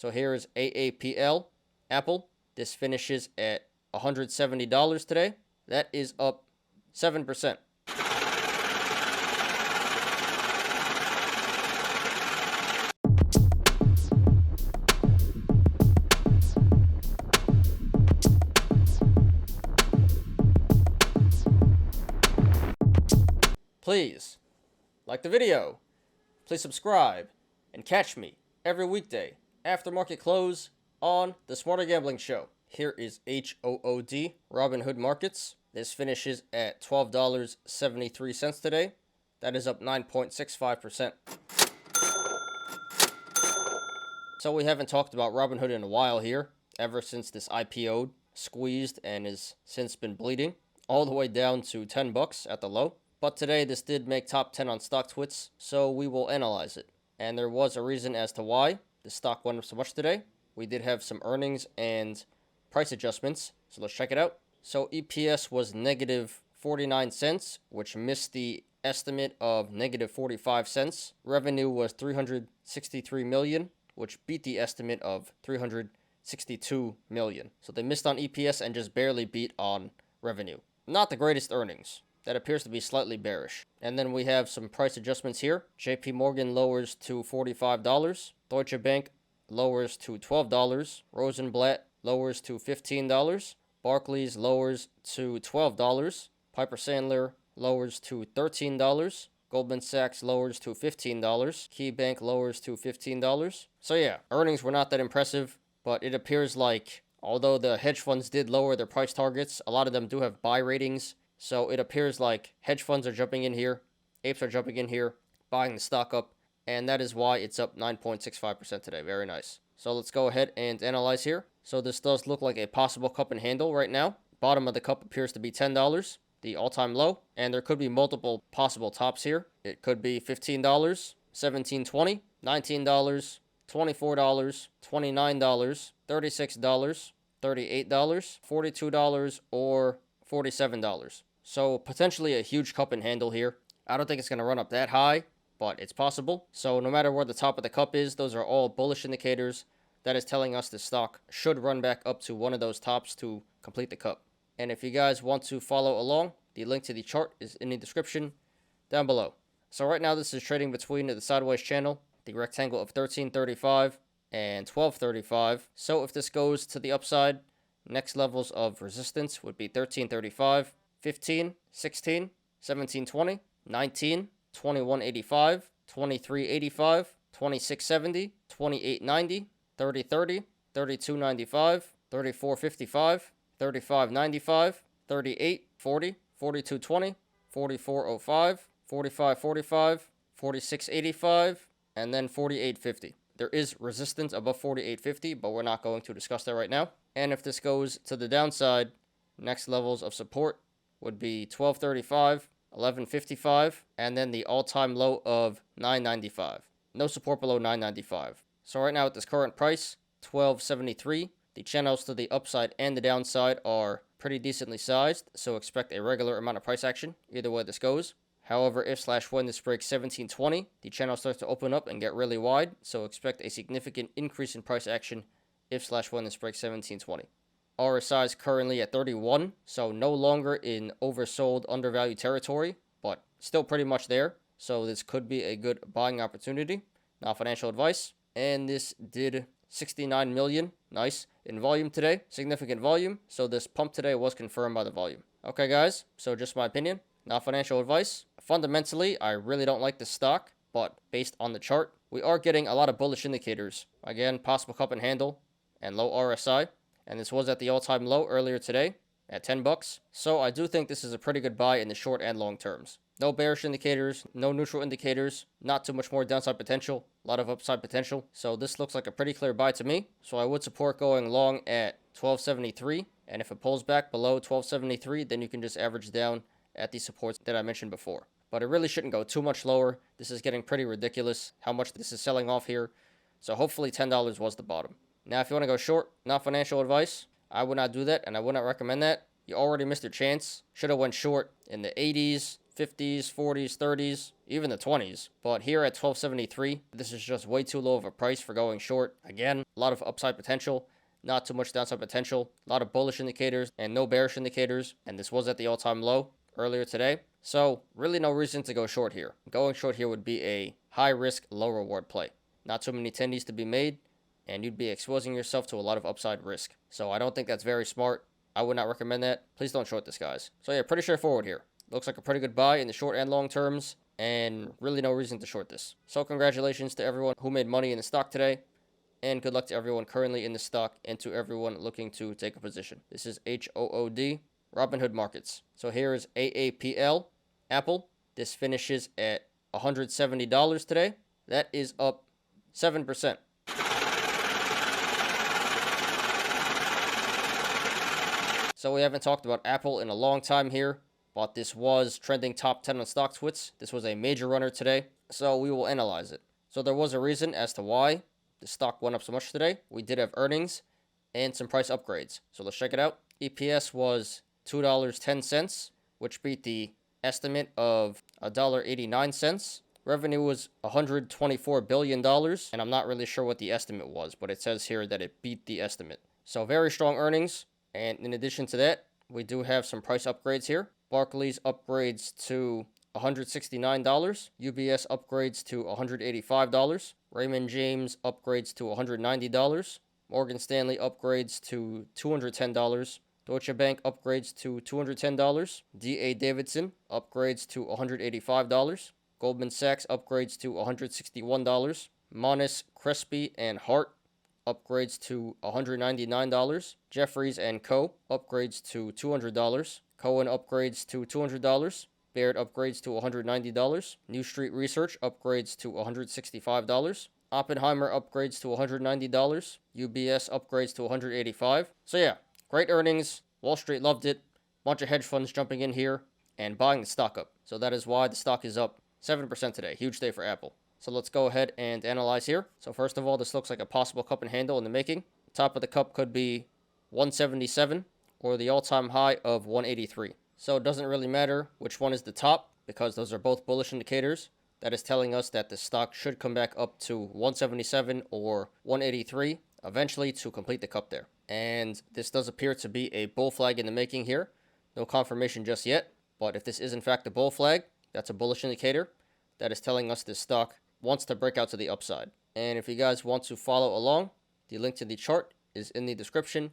So here is AAPL Apple. This finishes at $170 today. That is up 7%. Please like the video, please subscribe, and catch me every weekday after market close on the Smarter Gambling Show. Here is HOOD, Robinhood Markets. This finishes at $12.73 today. That is up 9.65%. So we haven't talked about Robinhood in a while here, ever since this IPO'd, squeezed, and has since been bleeding all the way down to $10 at the low. But today this did make top 10 on StockTwits, so we will analyze it. And there was a reason as to why the stock went up so much today. We did have some earnings and price adjustments, so let's check it out. So EPS was negative 49 cents, which missed the estimate of negative 45 cents. Revenue was 363 million, which beat the estimate of 362 million. So they missed on EPS and just barely beat on revenue. Not the greatest earnings. That appears to be slightly bearish. And then we have some price adjustments here. JP Morgan lowers to $45. Deutsche Bank lowers to $12. Rosenblatt lowers to $15. Barclays lowers to $12. Piper Sandler lowers to $13. Goldman Sachs lowers to $15. KeyBank lowers to $15. So yeah, earnings were not that impressive, but it appears like although the hedge funds did lower their price targets, a lot of them do have buy ratings. So it appears like hedge funds are jumping in here, apes are jumping in here, buying the stock up, and that is why it's up 9.65% today. Very nice. So let's go ahead and analyze here. So this does look like a possible cup and handle right now. Bottom of the cup appears to be $10, the all-time low, and there could be multiple possible tops here. It could be $15, $17.20, $19, $24, $29, $36, $38, $42, or $47. So potentially a huge cup and handle here. I don't think it's going to run up that high, but it's possible. So no matter where the top of the cup is, those are all bullish indicators. That is telling us the stock should run back up to one of those tops to complete the cup. And if you guys want to follow along, the link to the chart is in the description down below. So right now this is trading between the sideways channel, the rectangle of 1335 and 1235. So if this goes to the upside, next levels of resistance would be 1335, 15, 16, 1720, 19, 2185, 2385, 2670, 2890, 3030, 3295, 3455, 3595, 3840, 4220, 4405, 4545, 4685, and then 4850. There is resistance above 4850, but we're not going to discuss that right now. And if this goes to the downside, next levels of support would be 1235, 1155, and then the all-time low of 995. No support below 995. So right now at this current price, 1273, the channels to the upside and the downside are pretty decently sized, so expect a regular amount of price action either way this goes. However, if/when this breaks 1720, the channel starts to open up and get really wide, so expect a significant increase in price action if/when this breaks 1720. RSI is currently at 31, so no longer in oversold, undervalued territory, but still pretty much there. So this could be a good buying opportunity. Not financial advice. And this did 69 million, nice, in volume today. Significant volume. So this pump today was confirmed by the volume. Okay, guys, so just my opinion. Not financial advice. Fundamentally, I really don't like this stock, but based on the chart, we are getting a lot of bullish indicators. Again, possible cup and handle and low RSI. And this was at the all-time low earlier today at $10. So I do think this is a pretty good buy in the short and long terms. No bearish indicators, no neutral indicators, not too much more downside potential, a lot of upside potential. So this looks like a pretty clear buy to me. So I would support going long at 1273. And if it pulls back below 1273, then you can just average down at the supports that I mentioned before. But it really shouldn't go too much lower. This is getting pretty ridiculous how much this is selling off here. So hopefully $10 was the bottom. Now, if you want to go short, not financial advice, I would not do that, and I would not recommend that. You already missed your chance. Should have went short in the 80s, 50s, 40s, 30s, even the 20s. But here at 1273, this is just way too low of a price for going short. Again, a lot of upside potential, not too much downside potential, a lot of bullish indicators and no bearish indicators. And this was at the all-time low earlier today. So really no reason to go short here. Going short here would be a high risk, low reward play. Not too many tendies to be made, and you'd be exposing yourself to a lot of upside risk. So I don't think that's very smart. I would not recommend that. Please don't short this, guys. So yeah, pretty straightforward here. Looks like a pretty good buy in the short and long terms, and really no reason to short this. So congratulations to everyone who made money in the stock today, and good luck to everyone currently in the stock and to everyone looking to take a position. This is HOOD, Robinhood Markets. So here is AAPL Apple. This finishes at $170 today. That is up 7%. So we haven't talked about Apple in a long time here, but this was trending top 10 on StockTwits. This was a major runner today, so we will analyze it. So there was a reason as to why the stock went up so much today. We did have earnings and some price upgrades. So let's check it out. EPS was $2.10, which beat the estimate of $1.89. Revenue was $124 billion, and I'm not really sure what the estimate was, but it says here that it beat the estimate. So very strong earnings. And in addition to that, we do have some price upgrades here. Barclays upgrades to $169. UBS upgrades to $185. Raymond James upgrades to $190. Morgan Stanley upgrades to $210. Deutsche Bank upgrades to $210. D.A. Davidson upgrades to $185. Goldman Sachs upgrades to $161. Monness, Crespi, and Hart upgrades to $199. Jefferies and Co. upgrades to $200. Cohen upgrades to $200. Baird upgrades to $190. New Street Research upgrades to $165. Oppenheimer upgrades to $190. UBS upgrades to $185. So yeah, great earnings. Wall Street loved it. Bunch of hedge funds jumping in here and buying the stock up. So that is why the stock is up 7% today. Huge day for Apple. So let's go ahead and analyze here. So first of all, this looks like a possible cup and handle in the making. The top of the cup could be 177 or the all-time high of 183. So it doesn't really matter which one is the top because those are both bullish indicators. That is telling us that the stock should come back up to 177 or 183 eventually to complete the cup there. And this does appear to be a bull flag in the making here. No confirmation just yet, but if this is in fact a bull flag, that's a bullish indicator. That is telling us this stock wants to break out to the upside. And if you guys want to follow along, the link to the chart is in the description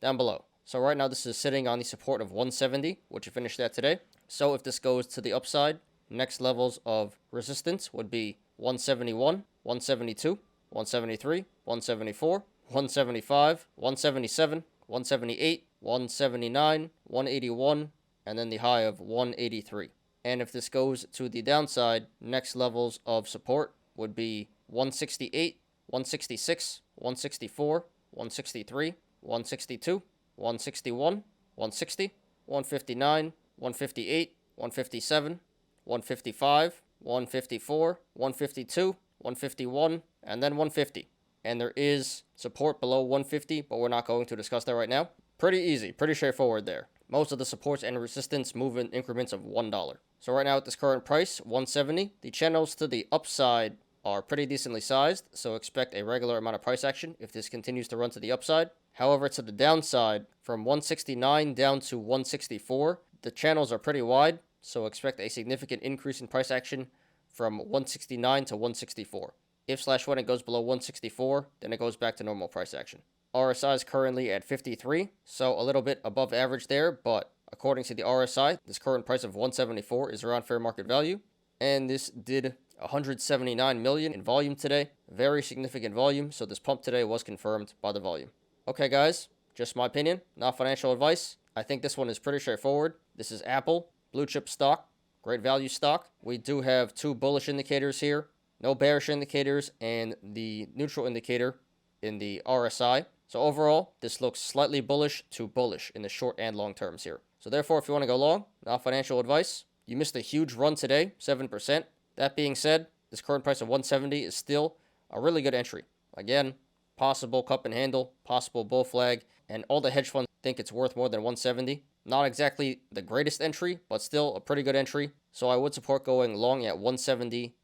down below. So right now this is sitting on the support of 170, which it finished at today. So if this goes to the upside, next levels of resistance would be 171, 172, 173, 174, 175, 177, 178, 179, 181, and then the high of 183. And if this goes to the downside, next levels of support would be 168, 166, 164, 163, 162, 161, 160, 159, 158, 157, 155, 154, 152, 151, and then 150. And there is support below 150, but we're not going to discuss that right now. Pretty easy, pretty straightforward there. Most of the supports and resistance move in increments of $1. So right now at this current price, 170, the channels to the upside are pretty decently sized, so expect a regular amount of price action if this continues to run to the upside. However, to the downside, from 169 down to 164, the channels are pretty wide, so expect a significant increase in price action from 169 to 164. If/when it goes below 164, then it goes back to normal price action. RSI is currently at 53, so a little bit above average there, but according to the RSI, this current price of 174 is around fair market value, and this did 179 million in volume today. Very significant volume, so this pump today was confirmed by the volume. Okay guys, just my opinion, not financial advice. I think this one is pretty straightforward. This is Apple, blue chip stock, great value stock. We do have two bullish indicators here, no bearish indicators, and the neutral indicator in the RSI. So overall, this looks slightly bullish to bullish in the short and long terms here. So therefore, if you want to go long, not financial advice. You missed a huge run today, 7%. That being said, this current price of 170 is still a really good entry. Again, possible cup and handle, possible bull flag, and all the hedge funds think it's worth more than 170. Not exactly the greatest entry, but still a pretty good entry. So I would support going long at 170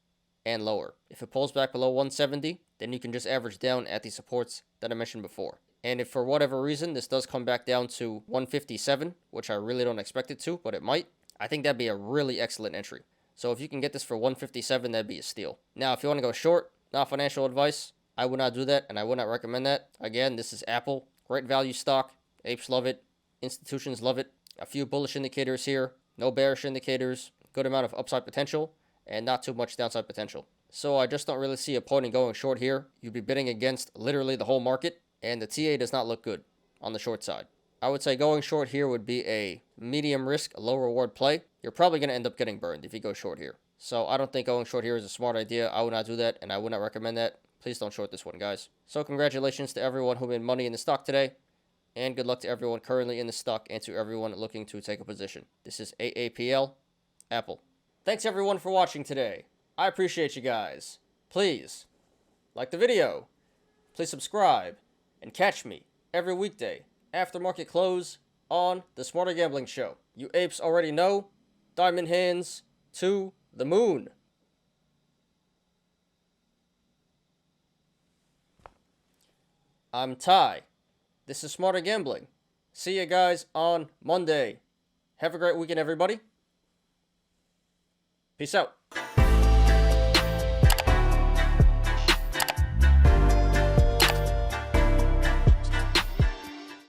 and lower. If it pulls back below 170, then you can just average down at the supports that I mentioned before. And if for whatever reason this does come back down to 157, which I really don't expect it to, but it might, I think that'd be a really excellent entry. So if you can get this for 157, that'd be a steal. Now, if you want to go short, not financial advice, I would not do that, and I would not recommend that. Again, this is Apple. Great value stock. Apes love it. Institutions love it. A few bullish indicators here. No bearish indicators. Good amount of upside potential, and not too much downside potential. So I just don't really see a point in going short here. You'd be bidding against literally the whole market, and the TA does not look good on the short side. I would say going short here would be a medium risk, low reward play. You're probably going to end up getting burned if you go short here. So I don't think going short here is a smart idea. I would not do that, and I would not recommend that. Please don't short this one, guys. So congratulations to everyone who made money in the stock today, and good luck to everyone currently in the stock and to everyone looking to take a position. This is AAPL Apple. Thanks everyone for watching today. I appreciate you guys. Please like the video. Please subscribe and catch me every weekday after market close on the Smarter Gambling Show. You apes already know. Diamond hands to the moon. I'm Ty. This is Smarter Gambling. See you guys on Monday. Have a great weekend, everybody. Peace out.